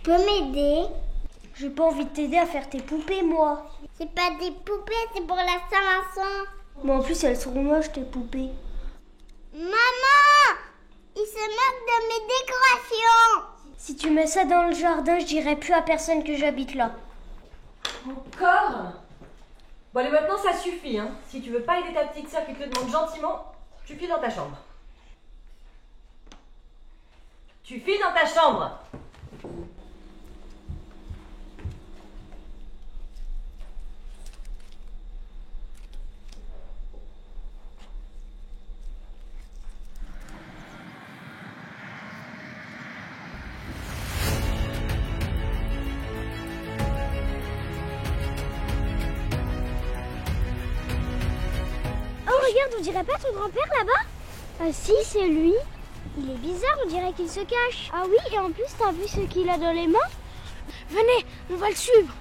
peux m'aider? J'ai pas envie de t'aider à faire tes poupées, moi. C'est pas des poupées, c'est pour la Saint-Vincent. Mais en plus, elles seront moches, tes poupées. Maman! Il se moque de mes décorations. Si tu mets ça dans le jardin, je dirai plus à personne que j'habite là. Encore? Bon allez, maintenant ça suffit, hein. Si tu veux pas aider ta petite sœur qui te le demande gentiment, tu files dans ta chambre. Tu files dans ta chambre. Regarde, on dirait pas ton grand-père là-bas? Ah si, c'est lui. Il est bizarre, on dirait qu'il se cache. Ah oui, et en plus, t'as vu ce qu'il a dans les mains? Venez, on va le suivre.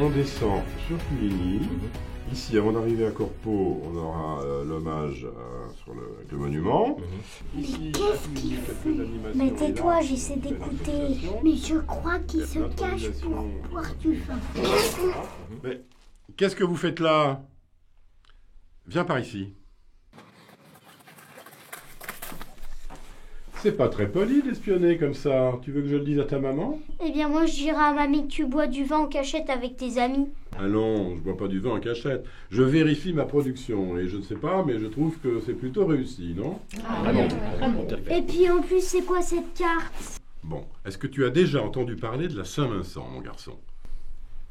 On descend sur Puligny. Ici, avant d'arriver à Corpeau, on aura l'hommage sur le monument. Ici, Qu'est-ce qu'il fait? Mais tais-toi, j'essaie d'écouter. Mais je crois qu'il se cache pour boire du vin. Mais qu'est-ce que vous faites là? Viens par ici. C'est pas très poli d'espionner comme ça. Tu veux que je le dise à ta maman? Eh bien, moi, je dirai à mamie que tu bois du vin en cachette avec tes amis. Ah non, je bois pas du vin en cachette. Je vérifie ma production et je ne sais pas, mais je trouve que c'est plutôt réussi, non? Et puis, en plus, c'est quoi cette carte? Bon, est-ce que tu as déjà entendu parler de la Saint-Vincent, mon garçon?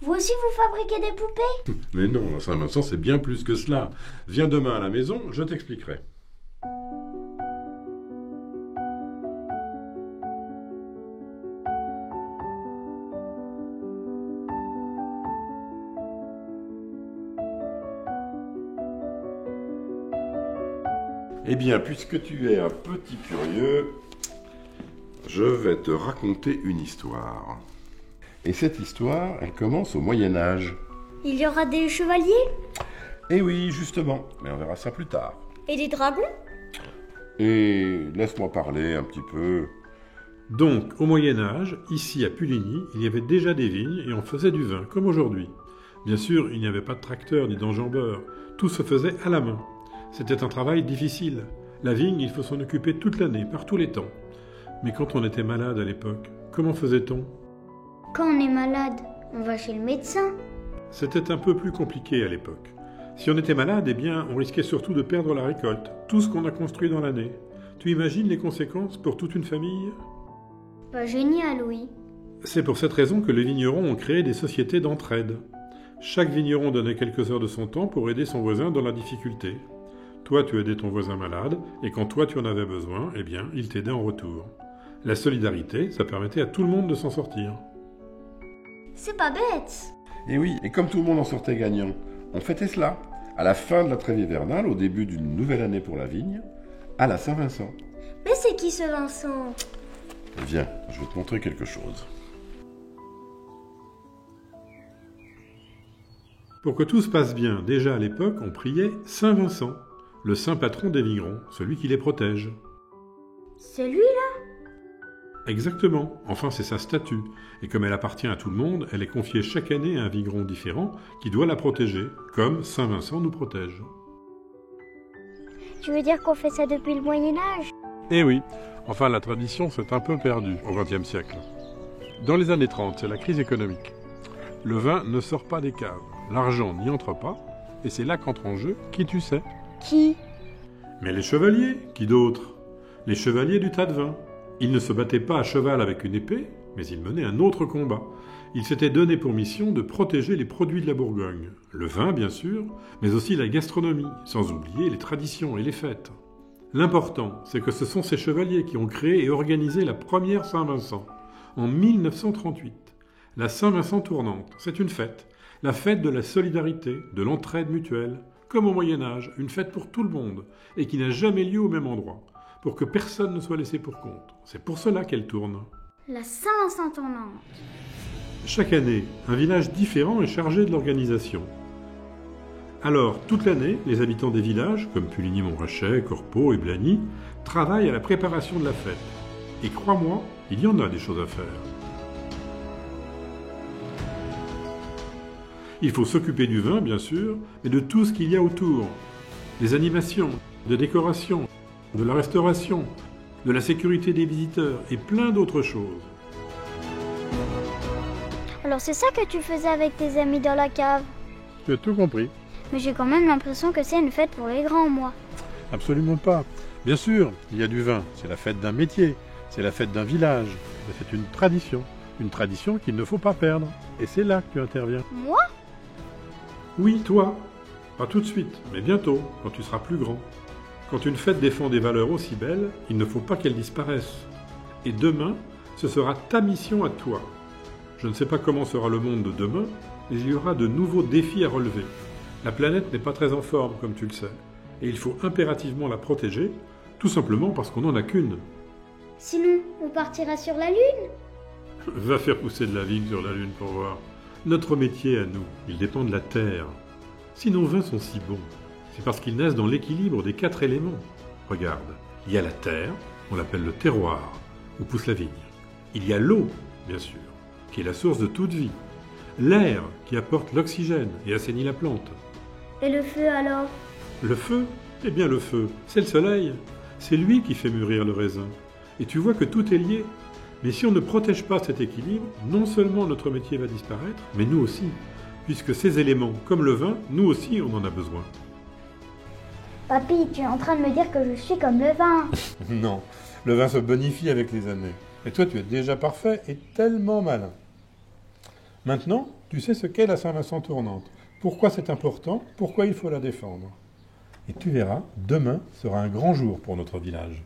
Vous aussi, vous fabriquez des poupées? Mais non, la Saint-Vincent, c'est bien plus que cela. Viens demain à la maison, je t'expliquerai. Eh bien, puisque tu es un petit curieux, je vais te raconter une histoire. Et cette histoire, elle commence au Moyen-Âge. Il y aura des chevaliers? Eh oui, justement, mais on verra ça plus tard. Et des dragons? Et laisse-moi parler un petit peu. Donc, au Moyen-Âge, ici à Puligny, il y avait déjà des vignes et on faisait du vin, comme aujourd'hui. Bien sûr, il n'y avait pas de tracteur ni d'enjambeur, tout se faisait à la main. C'était un travail difficile. La vigne, il faut s'en occuper toute l'année, par tous les temps. Mais quand on était malade à l'époque, comment faisait-on? Quand on est malade, on va chez le médecin. C'était un peu plus compliqué à l'époque. Si on était malade, eh bien, on risquait surtout de perdre la récolte, tout ce qu'on a construit dans l'année. Tu imagines les conséquences pour toute une famille? Pas génial, oui. C'est pour cette raison que les vignerons ont créé des sociétés d'entraide. Chaque vigneron donnait quelques heures de son temps pour aider son voisin dans la difficulté. Toi, tu aidais ton voisin malade, et quand toi tu en avais besoin, eh bien, il t'aidait en retour. La solidarité, ça permettait à tout le monde de s'en sortir. C'est pas bête. Et oui, et comme tout le monde en sortait gagnant, on fêtait cela. À la fin de la trêve hivernale, au début d'une nouvelle année pour la vigne, à la Saint-Vincent. Mais c'est qui ce Vincent? Viens, je vais te montrer quelque chose. Pour que tout se passe bien, déjà à l'époque, on priait Saint Vincent, le saint patron des vignerons, celui qui les protège. Celui-là? Exactement, enfin c'est sa statue, et comme elle appartient à tout le monde, elle est confiée chaque année à un vigneron différent qui doit la protéger, comme Saint Vincent nous protège. Tu veux dire qu'on fait ça depuis le Moyen-Âge? Eh oui, enfin la tradition s'est un peu perdue au XXe siècle. Dans les années 30, c'est la crise économique. Le vin ne sort pas des caves, l'argent n'y entre pas, et c'est là qu'entre en jeu, qui tu sais? Qui? Mais les chevaliers, qui d'autres? Les chevaliers du tas de vin. Ils ne se battaient pas à cheval avec une épée, mais ils menaient un autre combat. Ils s'étaient donné pour mission de protéger les produits de la Bourgogne. Le vin, bien sûr, mais aussi la gastronomie, sans oublier les traditions et les fêtes. L'important, c'est que ce sont ces chevaliers qui ont créé et organisé la première Saint-Vincent, en 1938. La Saint-Vincent tournante, c'est une fête. La fête de la solidarité, de l'entraide mutuelle, comme au Moyen-Âge, une fête pour tout le monde, et qui n'a jamais lieu au même endroit, pour que personne ne soit laissé pour compte. C'est pour cela qu'elle tourne. La Saint-Vincent-Tournante. Chaque année, un village différent est chargé de l'organisation. Alors, toute l'année, les habitants des villages, comme Puligny-Montrachet, Corpeau et Blagny, travaillent à la préparation de la fête. Et crois-moi, il y en a des choses à faire. Il faut s'occuper du vin, bien sûr, mais de tout ce qu'il y a autour. Des animations, des décorations, de la restauration, de la sécurité des visiteurs et plein d'autres choses. Alors c'est ça que tu faisais avec tes amis dans la cave? Tu as tout compris. Mais j'ai quand même l'impression que c'est une fête pour les grands, moi. Absolument pas. Bien sûr, il y a du vin. C'est la fête d'un métier. C'est la fête d'un village. C'est une tradition. Une tradition qu'il ne faut pas perdre. Et c'est là que tu interviens. Moi? Oui, toi. Pas tout de suite, mais bientôt, quand tu seras plus grand. Quand une fête défend des valeurs aussi belles, il ne faut pas qu'elles disparaissent. Et demain, ce sera ta mission à toi. Je ne sais pas comment sera le monde de demain, mais il y aura de nouveaux défis à relever. La planète n'est pas très en forme, comme tu le sais, et il faut impérativement la protéger, tout simplement parce qu'on n'en a qu'une. Sinon, on partira sur la Lune. Va faire pousser de la vigne sur la Lune pour voir. Notre métier à nous, il dépend de la terre. Si nos vins sont si bons, c'est parce qu'ils naissent dans l'équilibre des 4 éléments. Regarde, il y a la terre, on l'appelle le terroir, où pousse la vigne. Il y a l'eau, bien sûr, qui est la source de toute vie. L'air, qui apporte l'oxygène et assainit la plante. Et le feu alors? Le feu? Eh bien le feu, c'est le soleil. C'est lui qui fait mûrir le raisin. Et tu vois que tout est lié. Mais si on ne protège pas cet équilibre, non seulement notre métier va disparaître, mais nous aussi. Puisque ces éléments, comme le vin, nous aussi on en a besoin. Papy, tu es en train de me dire que je suis comme le vin. Non, le vin se bonifie avec les années. Et toi tu es déjà parfait et tellement malin. Maintenant, tu sais ce qu'est la Saint-Vincent-Tournante. Pourquoi c'est important, pourquoi il faut la défendre. Et tu verras, demain sera un grand jour pour notre village.